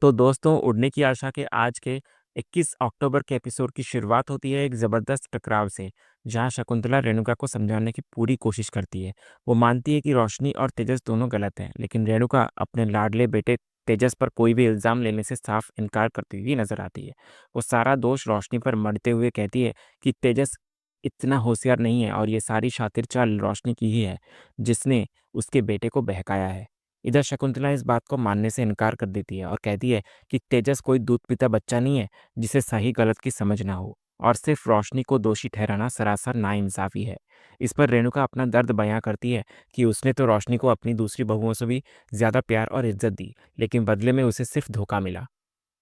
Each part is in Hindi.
तो दोस्तों, उड़ने की आशा के आज के 21 अक्टूबर के एपिसोड की शुरुआत होती है एक ज़बरदस्त टकराव से, जहां शकुंतला रेणुका को समझाने की पूरी कोशिश करती है। वो मानती है कि रोशनी और तेजस दोनों गलत हैं, लेकिन रेणुका अपने लाडले बेटे तेजस पर कोई भी इल्ज़ाम लेने से साफ इनकार करती हुई नजर आती है। वो सारा दोष रोशनी पर मढ़ते हुए कहती है कि तेजस इतना होशियार नहीं है और ये सारी शातिर चाल रोशनी की ही है, जिसने उसके बेटे को बहकाया है। इधर शकुंतला इस बात को मानने से इनकार कर देती है और कहती है कि तेजस कोई दूध पीता बच्चा नहीं है जिसे सही गलत की समझ ना हो, और सिर्फ रोशनी को दोषी ठहराना सरासर नाइंसाफी है। इस पर रेणुका अपना दर्द बयां करती है कि उसने तो रोशनी को अपनी दूसरी बहुओं से भी ज्यादा प्यार और इज्जत दी, लेकिन बदले में उसे सिर्फ धोखा मिला।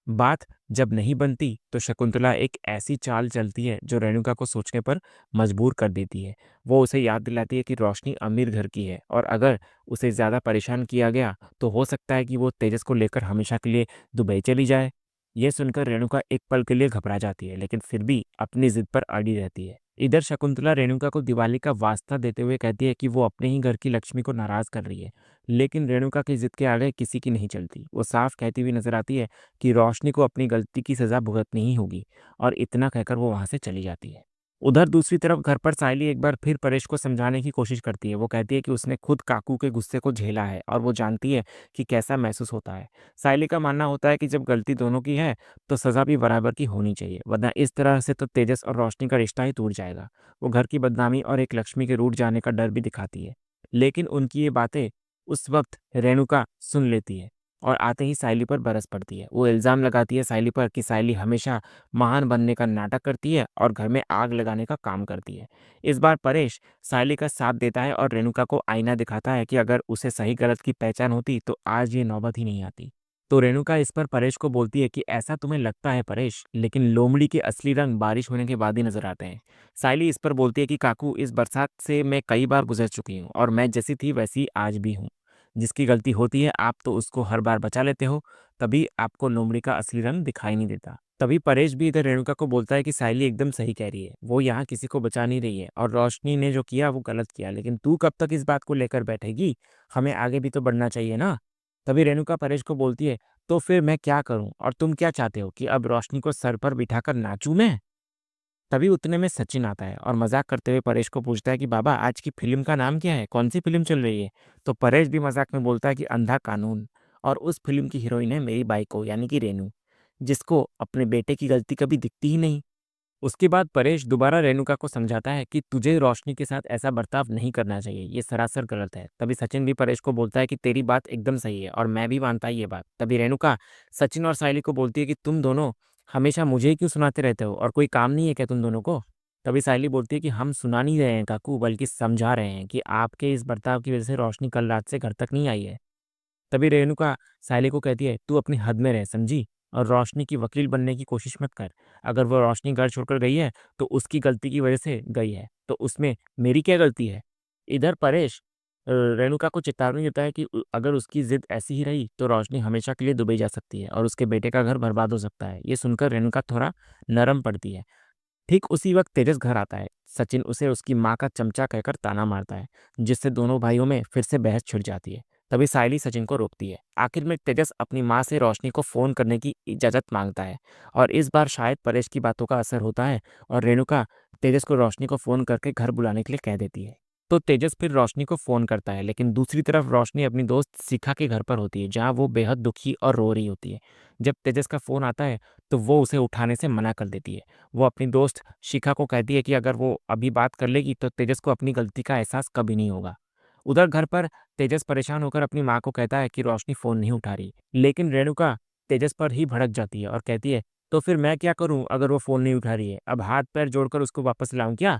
बात जब नहीं बनती तो शकुंतला एक ऐसी चाल चलती है जो रेणुका को सोचने पर मजबूर कर देती है। वो उसे याद दिलाती है कि रोशनी अमीर घर की है और अगर उसे ज़्यादा परेशान किया गया तो हो सकता है कि वो तेजस को लेकर हमेशा के लिए दुबई चली जाए। यह सुनकर रेणुका एक पल के लिए घबरा जाती है, लेकिन फिर भी अपनी जिद पर अड़ी रहती है। इधर शकुंतला रेणुका को दिवाली का वास्ता देते हुए कहती है कि वो अपने ही घर की लक्ष्मी को नाराज कर रही है, लेकिन रेणुका की जिद के आगे किसी की नहीं चलती। वो साफ कहती हुई नजर आती है कि रोशनी को अपनी गलती की सजा भुगतनी ही होगी, और इतना कहकर वो वहां से चली जाती है। उधर दूसरी तरफ घर पर सायली एक बार फिर परेश को समझाने की कोशिश करती है। वो कहती है कि उसने खुद काकू के गुस्से को झेला है और वो जानती है कि कैसा महसूस होता है। सायली का मानना होता है कि जब गलती दोनों की है तो सजा भी बराबर की होनी चाहिए, वरना इस तरह से तो तेजस और रोशनी का रिश्ता ही टूट जाएगा। वो घर की बदनामी और एक लक्ष्मी के रूठ जाने का डर भी दिखाती है, लेकिन उनकी ये बातें उस वक्त रेणुका सुन लेती है और आते ही सायली पर बरस पड़ती है। वो इल्ज़ाम लगाती है सायली पर कि सायली हमेशा महान बनने का नाटक करती है और घर में आग लगाने का काम करती है। इस बार परेश सायली का साथ देता है और रेणुका को आईना दिखाता है कि अगर उसे सही गलत की पहचान होती तो आज ये नौबत ही नहीं आती। तो रेणुका इस पर परेश को बोलती है कि ऐसा तुम्हें लगता है परेश, लेकिन लोमड़ी के असली रंग बारिश होने के बाद ही नजर आते हैं। सायली इस पर बोलती है कि काकू, इस बरसात से मैं कई बार गुजर चुकी हूँ और मैं जैसी थी वैसी आज भी हूँ। जिसकी गलती होती है आप तो उसको हर बार बचा लेते हो, तभी आपको लोमड़ी का असली रंग दिखाई नहीं देता। तभी परेश भी इधर रेणुका को बोलता है कि सायली एकदम सही कह रही है, वो यहाँ किसी को बचा नहीं रही है और रोशनी ने जो किया वो गलत किया, लेकिन तू कब तक इस बात को लेकर बैठेगी? हमें आगे भी तो बढ़ना चाहिए ना। तभी रेणुका परेश को बोलती है, तो फिर मैं क्या करूं और तुम क्या चाहते हो कि अब रोशनी को सर पर बिठाकर नाचूं मैं? तभी उतने में सचिन आता है और मजाक करते हुए परेश को पूछता है कि बाबा, आज की फिल्म का नाम क्या है, कौन सी फिल्म चल रही है? तो परेश भी मजाक में बोलता है कि अंधा कानून, और उस फिल्म की हीरोइन है मेरी बाइको यानी कि रेनू, जिसको अपने बेटे की गलती कभी दिखती ही नहीं। उसके बाद परेश दोबारा रेणुका को समझाता है कि तुझे रोशनी के साथ ऐसा बर्ताव नहीं करना चाहिए, ये सरासर गलत है। तभी सचिन भी परेश को बोलता है कि तेरी बात एकदम सही है और मैं भी मानता ये बात। तभी रेणुका सचिन और सायली को बोलती है कि तुम दोनों हमेशा मुझे ही क्यों सुनाते रहते हो, और कोई काम नहीं है क्या तुम दोनों को? तभी सायली बोलती है कि हम सुना नहीं रहे हैं काकू, बल्कि समझा रहे हैं कि आपके इस बर्ताव की वजह से रोशनी कल रात से घर तक नहीं आई है। तभी रेणुका सायली को कहती है, तू अपनी हद में रह समझी, और रोशनी की वकील बनने की कोशिश मत कर। अगर वो रोशनी घर छोड़कर गई है तो उसकी गलती की वजह से गई है, तो उसमें मेरी क्या गलती है? इधर परेश रेणुका को चेतावनी देता है कि अगर उसकी जिद ऐसी ही रही तो रोशनी हमेशा के लिए दुबई जा सकती है और उसके बेटे का घर बर्बाद हो सकता है। ये सुनकर रेणुका थोड़ा नरम पड़ती है। ठीक उसी वक्त तेजस घर आता है। सचिन उसे उसकी माँ का चमचा कहकर ताना मारता है, जिससे दोनों भाइयों में फिर से बहस छिड़ जाती है। तभी सायली सचिन को रोकती है। आखिर में तेजस अपनी माँ से रोशनी को फोन करने की इजाजत मांगता है, और इस बार शायद परेश की बातों का असर होता है और रेणुका तेजस को रोशनी को फोन करके घर बुलाने के लिए कह देती है। तो तेजस फिर रोशनी को फोन करता है, लेकिन दूसरी तरफ रोशनी अपनी दोस्त शिखा के घर पर होती है, जहाँ वो बेहद दुखी और रो रही होती है। जब तेजस का फोन आता है तो वो उसे उठाने से मना कर देती है। वो अपनी दोस्त शिखा को कहती है कि अगर वो अभी बात कर लेगी तो तेजस को अपनी गलती का एहसास कभी नहीं होगा। उधर घर पर तेजस परेशान होकर अपनी माँ को कहता है कि रोशनी फोन नहीं उठा रही, लेकिन रेणुका तेजस पर ही भड़क जाती है और कहती है, तो फिर मैं क्या करूं अगर वो फोन नहीं उठा रही है? अब हाथ पैर जोड़कर उसको वापस लाऊं क्या?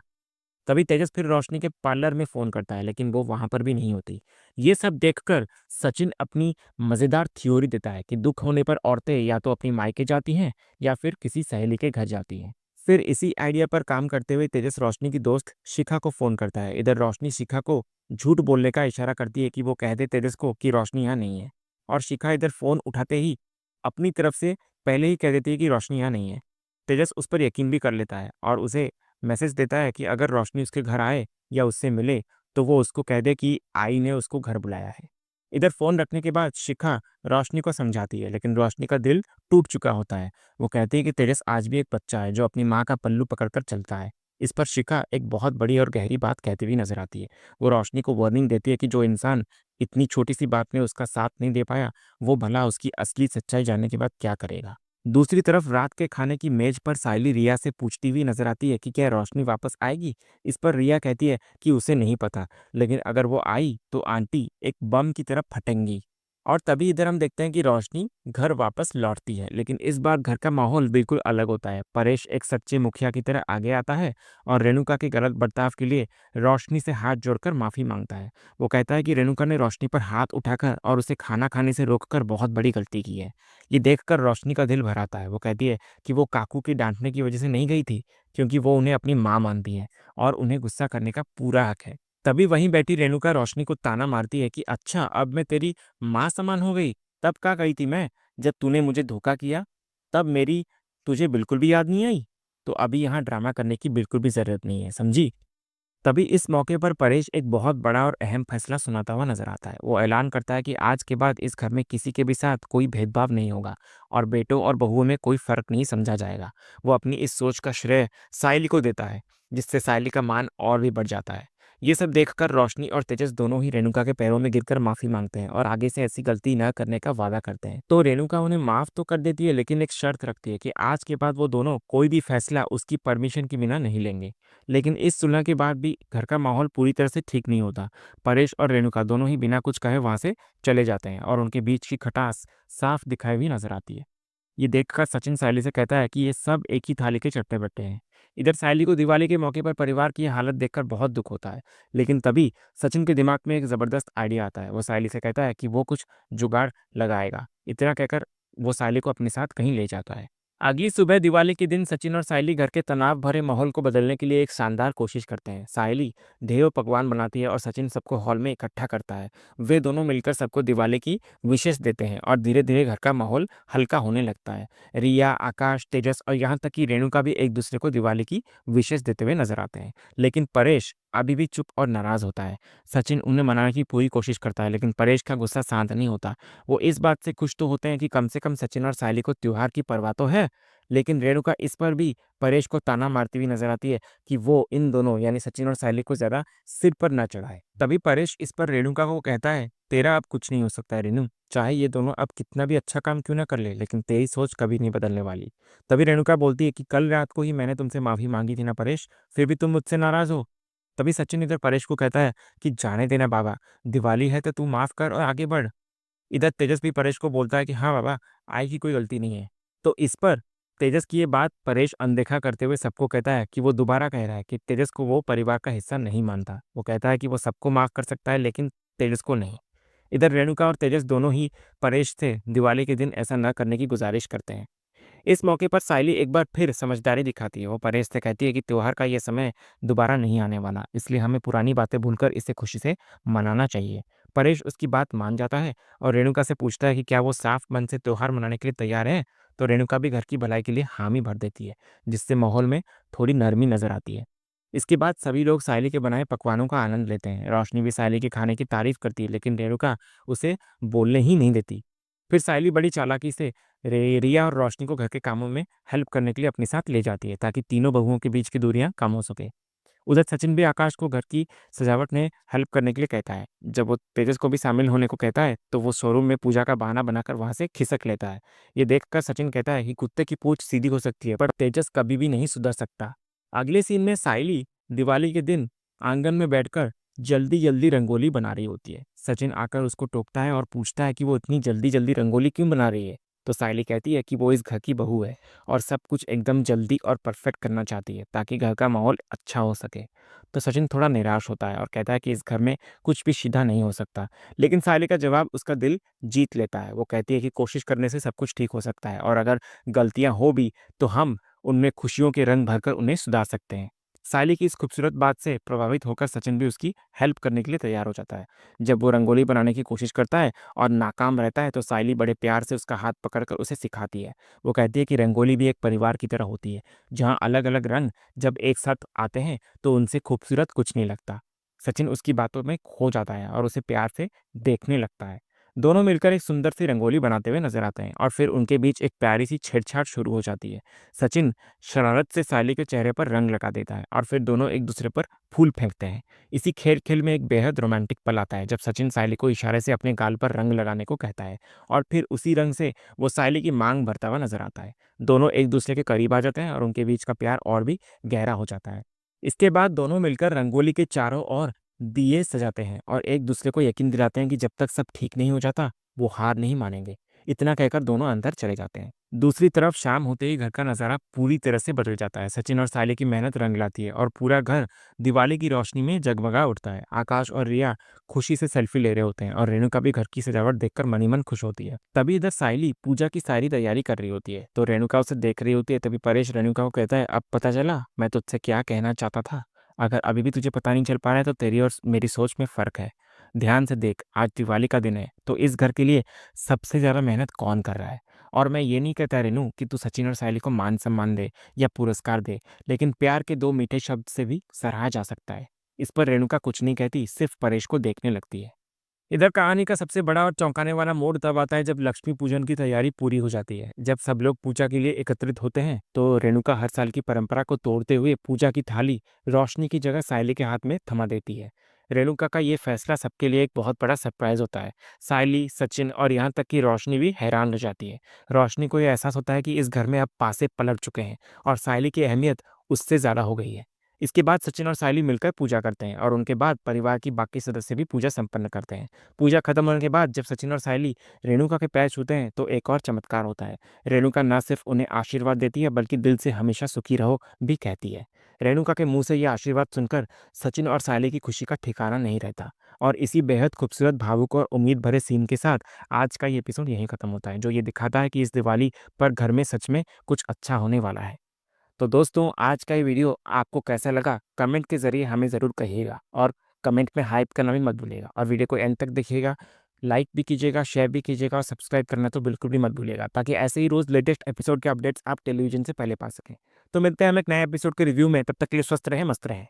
तभी तेजस फिर रोशनी के पार्लर में फोन करता है, लेकिन वो वहां पर भी नहीं होती। ये सब देखकर सचिन अपनी मजेदार थ्योरी देता है कि दुख होने पर औरतें या तो अपनी मायके जाती हैं या फिर किसी सहेली के घर जाती हैं। फिर इसी आइडिया पर काम करते हुए तेजस रोशनी की दोस्त शिखा को फोन करता है। इधर रोशनी शिखा को झूठ बोलने का इशारा करती है कि वो कह दे तेजस को कि रोशनी यहाँ नहीं है, और शिखा इधर फोन उठाते ही अपनी तरफ से पहले ही कह देती है कि रोशनी यहाँ नहीं है। तेजस उस पर यकीन भी कर लेता है और उसे मैसेज देता है कि अगर रोशनी उसके घर आए या उससे मिले तो वो उसको कह दे कि आई ने उसको घर बुलाया है। इधर फ़ोन रखने के बाद शिखा रोशनी को समझाती है, लेकिन रोशनी का दिल टूट चुका होता है। वो कहती है कि तेजस आज भी एक बच्चा है जो अपनी माँ का पल्लू पकड़कर चलता है। इस पर शिखा एक बहुत बड़ी और गहरी बात कहती हुई नज़र आती है। वो रोशनी को वार्निंग देती है कि जो इंसान इतनी छोटी-सी बात में उसका साथ नहीं दे पाया, वो भला उसकी असली सच्चाई जानने के बाद क्या करेगा? दूसरी तरफ रात के खाने की मेज़ पर सायली रिया से पूछती हुई नज़र आती है कि क्या रोशनी वापस आएगी? इस पर रिया कहती है कि उसे नहीं पता, लेकिन अगर वो आई तो आंटी एक बम की तरह फटेंगी। और तभी इधर हम देखते हैं कि रोशनी घर वापस लौटती है, लेकिन इस बार घर का माहौल बिल्कुल अलग होता है। परेश एक सच्चे मुखिया की तरह आगे आता है और रेणुका के गलत बर्ताव के लिए रोशनी से हाथ जोड़कर माफ़ी मांगता है। वो कहता है कि रेणुका ने रोशनी पर हाथ उठाकर और उसे खाना खाने से रोककर बहुत बड़ी गलती की है। ये देखकर रोशनी का दिल भर आता है। वो कहती है कि वो काकू की डांटने की वजह से नहीं गई थी, क्योंकि वो उन्हें अपनी माँ मानती है और उन्हें गुस्सा करने का पूरा हक है। तभी वहीं बैठी रेणुका रोशनी को ताना मारती है कि अच्छा, अब मैं तेरी माँ समान हो गई। तब क्या गई थी मैं, जब तूने मुझे धोखा किया, तब मेरी तुझे बिल्कुल भी याद नहीं आई। तो अभी यहाँ ड्रामा करने की बिल्कुल भी जरूरत नहीं है, समझी? तभी इस मौके पर परेश एक बहुत बड़ा और अहम फैसला सुनाता हुआ नजर आता है। वो ऐलान करता है कि आज के बाद इस घर में किसी के भी साथ कोई भेदभाव नहीं होगा और बेटों और बहुओं में कोई फर्क नहीं समझा जाएगा। वो अपनी इस सोच का श्रेय सायली को देता है, जिससे सायली का मान और भी बढ़ जाता है। ये सब देखकर रोशनी और तेजस दोनों ही रेणुका के पैरों में गिरकर माफी मांगते हैं और आगे से ऐसी गलती न करने का वादा करते हैं। तो रेणुका उन्हें माफ तो कर देती है, लेकिन एक शर्त रखती है कि आज के बाद वो दोनों कोई भी फैसला उसकी परमिशन के बिना नहीं लेंगे। लेकिन इस सुलह के बाद भी घर का माहौल पूरी तरह से ठीक नहीं होता। परेश और रेणुका दोनों ही बिना कुछ कहे वहां से चले जाते हैं और उनके बीच की खटास साफ दिखाई हुई नजर आती है। ये देखकर सचिन सायली से कहता है कि ये सब एक ही थाली के चट्टे बट्टे हैं। इधर सायली को दिवाली के मौके पर परिवार की ये हालत देखकर बहुत दुख होता है, लेकिन तभी सचिन के दिमाग में एक जबरदस्त आइडिया आता है। वो सायली से कहता है कि वो कुछ जुगाड़ लगाएगा। इतना कहकर वो सायली को अपने साथ कहीं ले जाता है। अगली सुबह दिवाली के दिन सचिन और सायली घर के तनाव भरे माहौल को बदलने के लिए एक शानदार कोशिश करते हैं। सायली ढेरों पकवान बनाती है और सचिन सबको हॉल में इकट्ठा करता है। वे दोनों मिलकर सबको दिवाली की विशेष देते हैं और धीरे धीरे घर का माहौल हल्का होने लगता है। रिया, आकाश, तेजस और यहाँ तक कि रेणुका भी एक दूसरे को दिवाली की विशेष देते हुए नजर आते हैं, लेकिन परेश अभी भी चुप और नाराज होता है। सचिन उन्हें मनाने की पूरी कोशिश करता है, लेकिन परेश का गुस्सा शांत नहीं होता। वो इस बात से खुश तो होते हैं कि कम से कम सचिन और सायली को त्योहार की परवाह तो है, लेकिन रेणुका इस पर भी परेश को ताना मारती हुई नजर आती है कि वो इन दोनों यानी सचिन और सायली को ज्यादा सिर पर न चढ़ाए। तभी परेश इस पर रेणुका को कहता है, तेरा अब कुछ नहीं हो सकता है रेणु, चाहे ये दोनों अब कितना भी अच्छा काम क्यों ना कर ले, लेकिन तेरी सोच कभी नहीं बदलने वाली। तभी रेणुका बोलती है कि कल रात को ही मैंने तुमसे माफी मांगी थी ना परेश, फिर भी तुम मुझसे नाराज हो। तभी सचिन इधर परेश को कहता है कि जाने देना बाबा, दिवाली है तो तू माफ कर और आगे बढ़। इधर तेजस भी परेश को बोलता है कि हाँ बाबा, आई की कोई गलती नहीं है। तो इस पर तेजस की ये बात परेश अनदेखा करते हुए सबको कहता है कि वो दोबारा कह रहा है कि तेजस को वो परिवार का हिस्सा नहीं मानता। वो कहता है कि वो सबको माफ कर सकता है, लेकिन तेजस को नहीं। इधर रेणुका और तेजस दोनों ही परेश से दिवाली के दिन ऐसा न करने की गुजारिश करते हैं। इस मौके पर सायली एक बार फिर समझदारी दिखाती है। वो परेश से कहती है कि त्योहार का ये समय दोबारा नहीं आने वाला, इसलिए हमें पुरानी बातें भूलकर इसे खुशी से मनाना चाहिए। परेश उसकी बात मान जाता है और रेणुका से पूछता है कि क्या वो साफ मन से त्योहार मनाने के लिए तैयार है। तो रेणुका भी घर की भलाई के लिए हामी भर देती है, जिससे माहौल में थोड़ी नरमी नजर आती है। इसके बाद सभी लोग सायली के बनाए पकवानों का आनंद लेते हैं। रोशनी भी सायली के खाने की तारीफ करती है, लेकिन रेणुका उसे बोलने ही नहीं देती। फिर सायली बड़ी चालाकी से रिया और रोशनी को घर के कामों में हेल्प करने के लिए अपने साथ ले जाती है, ताकि तीनों बहुओं के बीच की दूरियां कम हो सके। उधर सचिन भी आकाश को घर की सजावट में हेल्प करने के लिए कहता है। जब वो तेजस को भी शामिल होने को कहता है, तो वो शोरूम में पूजा का बहाना बनाकर वहां से खिसक लेता है। ये देखकर सचिन कहता है कि कुत्ते की पूंछ सीधी हो सकती है, पर तेजस कभी भी नहीं सुधर सकता। अगले सीन में सायली दिवाली के दिन आंगन में बैठकर जल्दी जल्दी रंगोली बना रही होती है। सचिन आकर उसको टोकता है और पूछता है कि वो इतनी जल्दी जल्दी रंगोली क्यों बना रही है। तो सायली कहती है कि वो इस घर की बहू है और सब कुछ एकदम जल्दी और परफेक्ट करना चाहती है, ताकि घर का माहौल अच्छा हो सके। तो सचिन थोड़ा निराश होता है और कहता है कि इस घर में कुछ भी सीधा नहीं हो सकता, लेकिन सायली का जवाब उसका दिल जीत लेता है। वो कहती है कि कोशिश करने से सब कुछ ठीक हो सकता है और अगर गलतियां हो भी तो हम उनमें खुशियों के रंग भरकर उन्हें सुधार सकते हैं। सायली की इस खूबसूरत बात से प्रभावित होकर सचिन भी उसकी हेल्प करने के लिए तैयार हो जाता है। जब वो रंगोली बनाने की कोशिश करता है और नाकाम रहता है, तो सायली बड़े प्यार से उसका हाथ पकड़कर उसे सिखाती है। वो कहती है कि रंगोली भी एक परिवार की तरह होती है, जहाँ अलग अलग रंग जब एक साथ आते हैं तो उनसे खूबसूरत कुछ नहीं लगता। सचिन उसकी बातों में खो जाता है और उसे प्यार से देखने लगता है। दोनों मिलकर एक सुंदर सी रंगोली बनाते हुए नजर आते हैं और फिर उनके बीच एक प्यारी सी छेड़छाड़ शुरू हो जाती है। सचिन शरारत से सायली के चेहरे पर रंग लगा देता है और फिर दोनों एक दूसरे पर फूल फेंकते हैं। इसी खेल खेल में एक बेहद रोमांटिक पल आता है जब सचिन सायली को इशारे से अपने गाल पर रंग लगाने को कहता है और फिर उसी रंग से वो सायली की मांग भरता हुआ नजर आता है। दोनों एक दूसरे के करीब आ जाते हैं और उनके बीच का प्यार और भी गहरा हो जाता है। इसके बाद दोनों मिलकर रंगोली के चारों ओर दिए सजाते हैं और एक दूसरे को यकीन दिलाते हैं कि जब तक सब ठीक नहीं हो जाता वो हार नहीं मानेंगे। इतना कहकर दोनों अंदर चले जाते हैं। दूसरी तरफ शाम होते ही घर का नज़ारा पूरी तरह से बदल जाता है। सचिन और साले की मेहनत रंग लाती है और पूरा घर दिवाली की रोशनी में जगमगा उठता है। आकाश और रिया खुशी से सेल्फी ले रहे होते हैं और रेणुका भी घर की सजावट देखकर मन ही मन खुश होती है। तभी इधर सायली पूजा की सारी तैयारी कर रही होती है तो रेणुका उसे देख रही होती है। तभी परेश रेणुका को कहता है, अब पता चला मैं तुझसे क्या कहना चाहता था। अगर अभी भी तुझे पता नहीं चल पा रहा है तो तेरी और मेरी सोच में फ़र्क है। ध्यान से देख, आज दिवाली का दिन है तो इस घर के लिए सबसे ज़्यादा मेहनत कौन कर रहा है। और मैं ये नहीं कहता रेनू कि तू सचिन और सायली को मान सम्मान दे या पुरस्कार दे, लेकिन प्यार के दो मीठे शब्द से भी सराहा जा सकता है। इस पर रेणुका कुछ नहीं कहती, सिर्फ परेश को देखने लगती है। इधर कहानी का सबसे बड़ा और चौंकाने वाला मोड़ तब आता है जब लक्ष्मी पूजन की तैयारी पूरी हो जाती है। जब सब लोग पूजा के लिए एकत्रित होते हैं तो रेणुका हर साल की परंपरा को तोड़ते हुए पूजा की थाली रोशनी की जगह सायली के हाथ में थमा देती है। रेणुका का ये फैसला सबके लिए एक बहुत बड़ा सरप्राइज होता है। सायली, सचिन और यहाँ तक कि रोशनी भी हैरान रह जाती है। रोशनी को ये एहसास होता है कि इस घर में अब पासे पलट चुके हैं और सायली की अहमियत उससे ज़्यादा हो गई है। इसके बाद सचिन और सायली मिलकर पूजा करते हैं और उनके बाद परिवार की बाकी सदस्य भी पूजा संपन्न करते हैं। पूजा खत्म होने के बाद जब सचिन और सायली रेणुका के पैर छूते हैं तो एक और चमत्कार होता है। रेणुका न सिर्फ उन्हें आशीर्वाद देती है बल्कि दिल से हमेशा सुखी रहो भी कहती है। रेणुका के मुंह से यह आशीर्वाद सुनकर सचिन और सायली की खुशी का ठिकाना नहीं रहता। और इसी बेहद खूबसूरत, भावुक और उम्मीद भरे सीन के साथ आज का ये एपिसोड यहीं खत्म होता है, जो ये दिखाता है कि इस दिवाली पर घर में सच में कुछ अच्छा होने वाला है। तो दोस्तों, आज का ये वीडियो आपको कैसा लगा कमेंट के ज़रिए हमें ज़रूर कहिएगा और कमेंट में हाइप करना भी मत भूलिएगा और वीडियो को एंड तक देखिएगा। लाइक भी कीजिएगा, शेयर भी कीजिएगा और सब्सक्राइब करना तो बिल्कुल भी मत भूलिएगा ताकि ऐसे ही रोज़ लेटेस्ट एपिसोड के अपडेट्स आप टेलीविज़न से पहले पा सकें। तो मिलते हैं हम एक नए एपिसोड के रिव्यू में, तब तक के लिए स्वस्थ रहें, मस्त रहें।